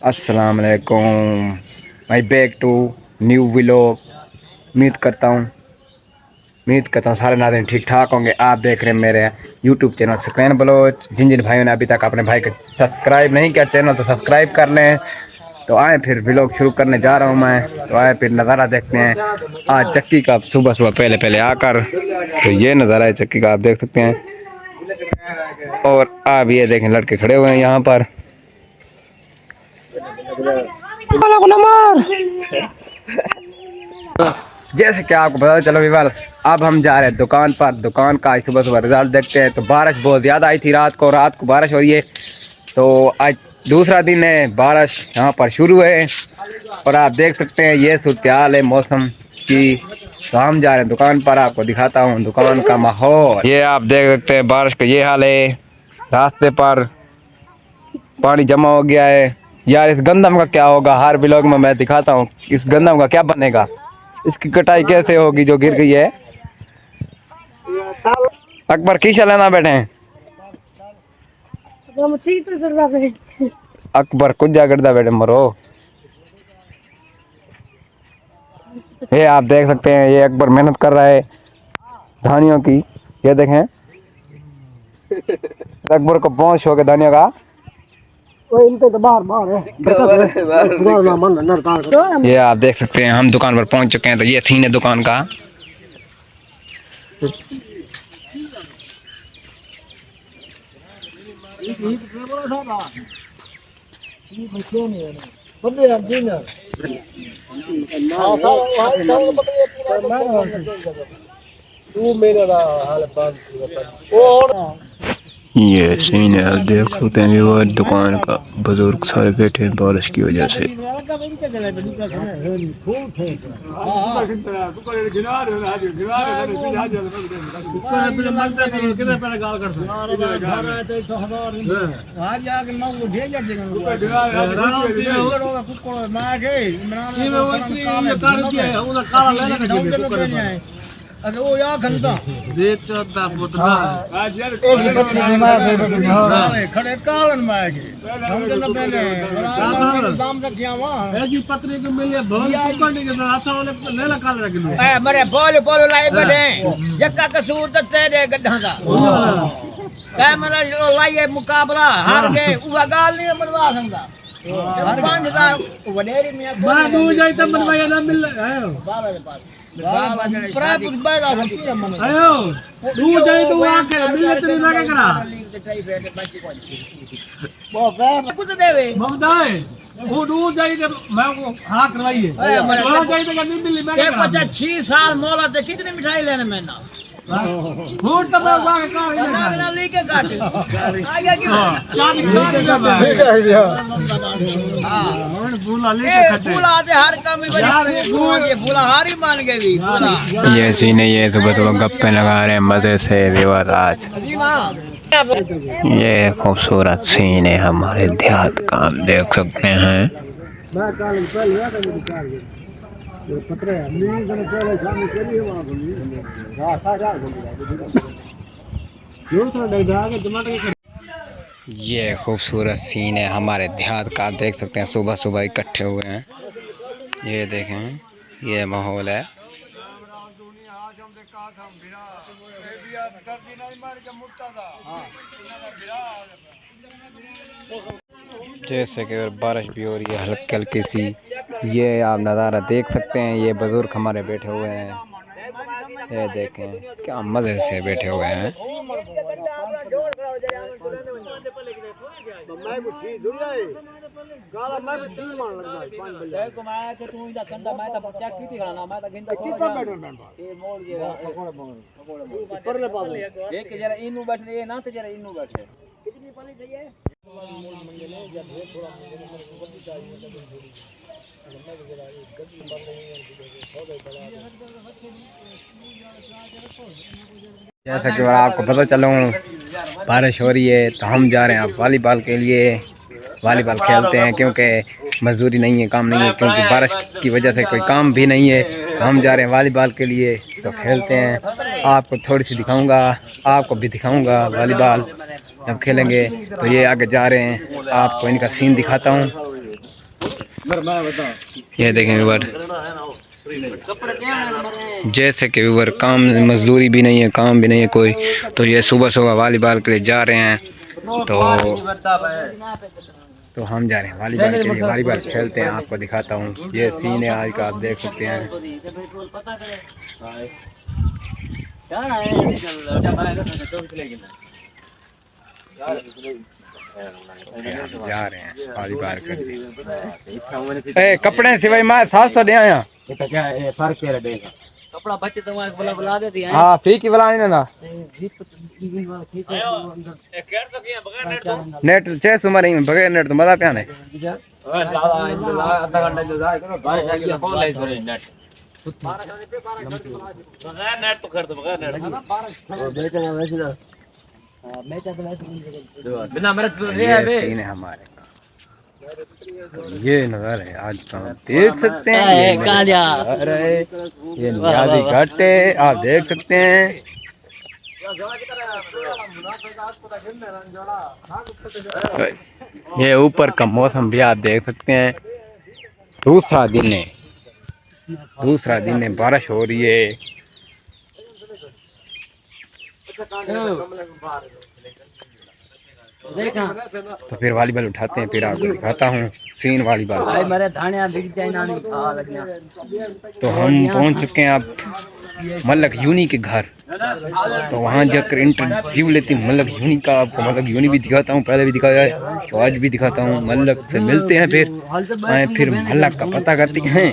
अस्सलाम वालेकुम। My back to new vlog. उम्मीद करता हूँ सारे नाज़रीन ठीक ठाक होंगे। आप देख रहे हैं मेरे यूट्यूब चैनल स्क्रैन बलोच। जिन जिन भाइयों ने अभी तक अपने भाई को सब्सक्राइब नहीं किया चैनल तो सब्सक्राइब कर लें। तो आए फिर व्लॉग शुरू करने जा रहा हूँ मैं। तो आए फिर नज़ारा देखते हैं आज चक्की का। सुबह सुबह पहले पहले आकर तो ये नज़ारा है चक्की का, आप देख सकते हैं। और आप ये देखें लड़के खड़े हुए हैं यहाँ पर। जैसे कि आपको पता चलो विवाल, अब हम जा रहे हैं दुकान पर। दुकान का आज सुबह सुबह रिजल्ट देखते हैं। तो बारिश बहुत ज़्यादा आई थी रात को बारिश हो रही है। तो आज दूसरा दिन है, बारिश यहाँ पर शुरू है। और आप देख सकते हैं ये सूरत हाल है मौसम की। तो हम जा रहे हैं दुकान पर, आपको दिखाता हूँ दुकान का माहौल। ये आप देख सकते हैं बारिश का ये हाल है। रास्ते पर पानी जमा हो गया है। यार इस गंदम का क्या होगा, हर ब्लॉग में मैं दिखाता हूँ इस गंदम का क्या बनेगा। इसकी कटाई कैसे होगी जो गिर गई है। अकबर की लेना बैठे हैं। अकबर कुछ जा करता बैठे मरो। ये आप देख सकते हैं ये अकबर मेहनत कर रहा है धानियों की। ये देखें अकबर को बहुत शौक है धानियों का। ये आप देख सकते हैं हम दुकान पर पहुंच चुके हैं। तो ये सीन है दुकान का। ये सीन है आप देख सकते हैं। वो दुकान का बुजुर्ग सारे बैठे हैं बारिश की वजह से। अरे वो यार घंटा देख चौथा पुतना खड़े कालन में के हम के न पहले दाम रखिया वहां ऐसी पत्नी के मिले बहुत पकड़ने के हाथ वाले ले ला काल रख लो ए मरे बोल बोल लाई बने यक्का कसूर तो तेरे गड्ढा का ए मेरा लाई मुकाबला हार गए उवा गाल नहीं मनवा संगा हर 5000 वडेरी में मैं दूर जाई त मनवा ना मिल आयो बाबा के पास प्राय कुछ बैदा होती है मन आयो दूर जाई तो आके मिलत नहीं लगे करा वो कुछ देवे मगदाए वो दूर जाई तो मैं को हाथ करवाई है वहां जाई तो नहीं मिली मैं के 6 साल मोला ते कितनी मिठाई लेने मैं ना फूट तो मैं वाह का ना लेके काट आ गया क्यों हां फूला लेके खट्टे फूला आते हर काम में ये फूला हारी मान गए भी ये सीन है। ये सुबह सुबह गप्पे लगा रहे हैं मजे से विवाद आज। ये खूबसूरत सीन है हमारे देहात का, आप देख सकते हैं। ये खूबसूरत सीन है हमारे देहात का, आप देख सकते हैं। सुबह सुबह इकट्ठे हुए हैं। ये देखें ये माहौल है। जैसे कि बारिश भी हो रही है हल्की हल्की सी। ये आप नज़ारा देख सकते हैं। ये बुजुर्ग हमारे बैठे हुए हैं। ये देखें क्या मज़े से बैठे हुए हैं। जैसा कि आपको पता चलूं बारिश हो रही है तो हम जा रहे हैं वॉलीबॉल के लिए। वॉलीबॉल खेलते हैं क्योंकि मजदूरी नहीं है, काम नहीं है, क्योंकि बारिश की वजह से कोई काम भी नहीं है। तो हम जा रहे हैं वॉलीबॉल के लिए तो खेलते हैं। आपको थोड़ी सी दिखाऊंगा, आपको भी दिखाऊंगा वॉलीबॉल जब खेलेंगे। तो ये आगे जा रहे हैं, आपको इनका सीन दिखाता हूँ। ये देखें व्यूअर, जैसे कि व्यूअर काम मजदूरी भी नहीं है, काम भी नहीं है कोई, तो ये सुबह सुबह वॉलीबॉल के लिए जा रहे हैं। तो हम जा रहे हैं वॉलीबॉल के लिए, वॉलीबॉल खेलते हैं, आपको दिखाता हूँ। ये सीन है आज का, आप देख सकते हैं। जा रहे हैं वॉलीबॉल के लिए। कपड़े सिवाय मैं 700 दे आया कपड़ा बच्चे तो बुला दे दिया। हाँ फी की बुला नहीं ना नेट 6 उम्र ही बगैर नेट तो मजा प्या नहीं। नेट तो कर दो बगैर नेट बिना मेरे सीन है हमारे। ये नज़ारा है आज का, देख सकते हैं। ये नियाज़ी घाट है, आप देख सकते हैं। ये ऊपर का मौसम भी आप देख सकते हैं। दूसरा दिन है, बारिश हो रही है। तो फिर वॉलीबॉल उठाते हैं, फिर आपको दिखाता हूँ सीन वॉलीबॉल। तो हम पहुँच चुके हैं अब मलक यूनी के घर। तो वहाँ जाकर इंटरव्यू लेते हैं मलक यूनी का। आपको मलक यूनी भी दिखाता हूँ, पहले भी दिखाया है तो आज भी दिखाता हूँ। मलक से मिलते हैं, फिर मलक का पता करते हैं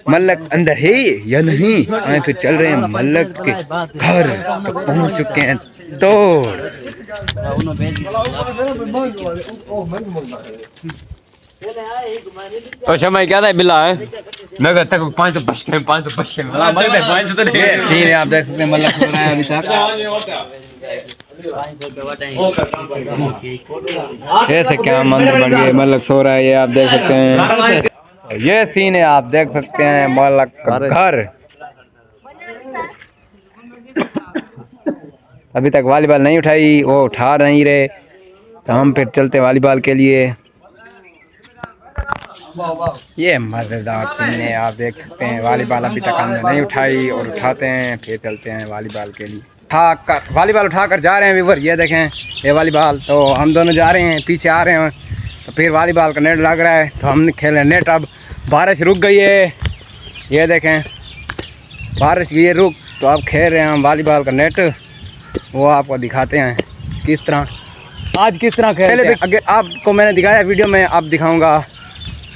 मलक अंदर है या नहीं। फिर चल रहे हैं मलक के घर, तो पहुँच चुके हैं। तो शमाई क्या था बिल्ला है मैं कहता हूँ 505 में 505 में आप देख सकते हैं मलक सो रहा है अभी तक। ऐसे क्या मंदिर बन गए, मलक सो रहा है, ये आप देख सकते हैं। ये सीन है, आप देख सकते हैं मलक का घर। अभी तक वॉलीबॉल नहीं उठाई, वो उठा नहीं रहे, तो हम फिर चलते वॉलीबॉल के लिए। ये मज़ेदार सीन है, आप देख सकते हैं। वॉलीबॉल अभी तक हमने नहीं उठाई और उठाते हैं, फिर चलते हैं वॉलीबॉल के लिए। वॉलीबॉल उठाकर जा रहे हैं व्यूअर, ये देखें ये वॉलीबॉल। तो हम दोनों जा रहे हैं, पीछे आ रहे हैं। तो फिर वॉलीबॉल का नेट लग रहा है, तो हम खेल रहे हैं नेट। अब बारिश रुक गई है, ये देखें बारिश ये रुक, तो अब खेल रहे हैं हम वॉलीबॉल का नेट। वो आपको दिखाते हैं किस तरह आज किस तरह खेलते हैं। आगे आपको मैंने दिखाया वीडियो में, अब दिखाऊंगा।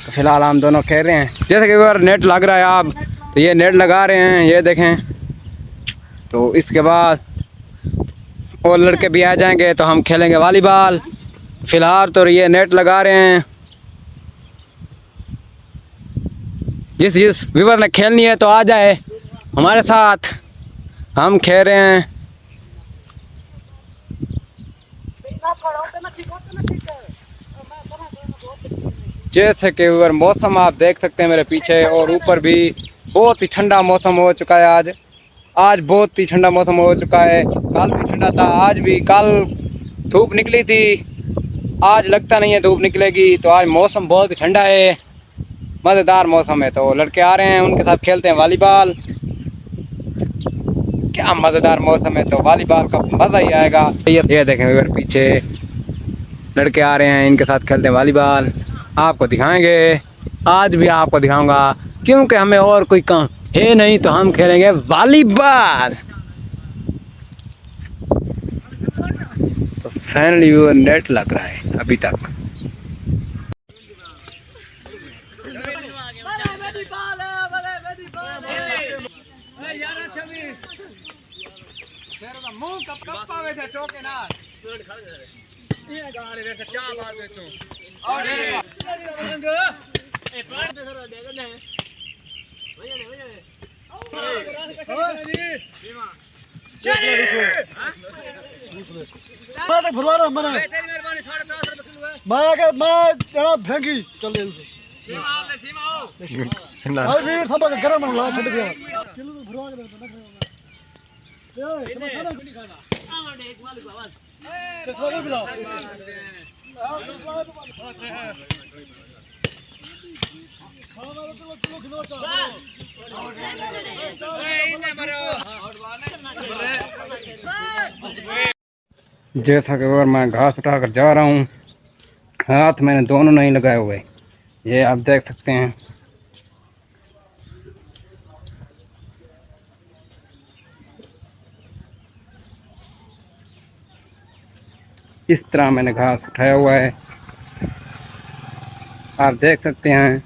तो फिलहाल हम दोनों खेल रहे हैं। जैसे कि अगर नेट लग रहा है आप, तो ये नेट लगा रहे हैं, ये देखें। तो इसके बाद और लड़के भी आ जाएंगे, तो हम खेलेंगे वॉलीबॉल। फिलहाल तो ये नेट लगा रहे हैं। जिस व्यूअर ने खेलनी है तो आ जाए हमारे साथ, हम खेल रहे हैं। जैसे कि व्यूअर मौसम आप देख सकते हैं मेरे पीछे, और ऊपर भी बहुत ही ठंडा मौसम हो चुका है। आज बहुत ही ठंडा मौसम हो चुका है। कल भी ठंडा था, आज भी। कल धूप निकली थी, आज लगता नहीं है धूप निकलेगी। तो आज मौसम बहुत ही ठंडा है, मज़ेदार मौसम है। तो लड़के आ रहे हैं, उनके साथ खेलते हैं वॉलीबॉल। क्या मज़ेदार मौसम है, तो वॉलीबॉल का मज़ा ही आएगा। ये देखें इधर पीछे लड़के आ रहे हैं, इनके साथ खेलते हैं वॉलीबॉल। आपको दिखाएंगे, आज भी आपको दिखाऊंगा, क्योंकि हमें और कोई काम है नहीं, तो हम खेलेंगे वॉलीबॉल। तो फाइनली वो नेट लग रहा है अभी तक। जैसा कि अगर मैं घास उठाकर जा रहा हूँ, हाथ मैंने दोनों नहीं लगाए हुए, ये आप देख सकते हैं। इस तरह मैंने घास उठाया हुआ है, आप देख सकते हैं।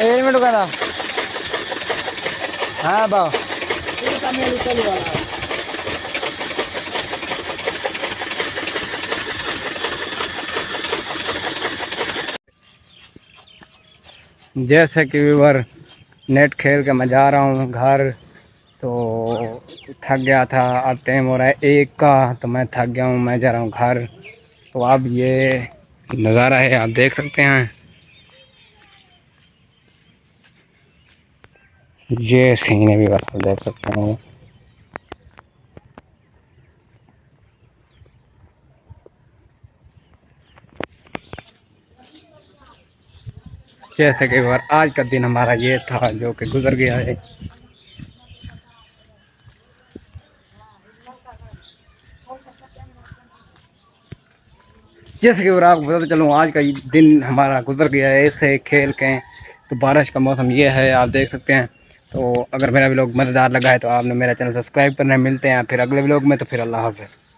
हेलमेट का हाँ बाबा जैसे कि व्यूअर, नेट खेल के मैं जा रहा हूँ घर, तो थक गया था। अब टाइम हो रहा है 1 का, तो मैं थक गया हूँ, मैं जा रहा हूँ घर। तो अब ये नज़ारा है, आप देख सकते हैं। ये सीन भी आप देख सकते हैं। जैसे कि आज का दिन हमारा ये था जो कि गुजर गया है। जैसे कि आपको बताते चलूँ, आज का दिन हमारा गुजर गया है ऐसे खेल के। तो बारिश का मौसम ये है, आप देख सकते हैं। तो अगर मेरा व्लॉग मज़ेदार लगा है तो आपने मेरा चैनल सब्सक्राइब करना। मिलते हैं फिर अगले व्लॉग में, तो फिर अल्लाह हाफ़िज़।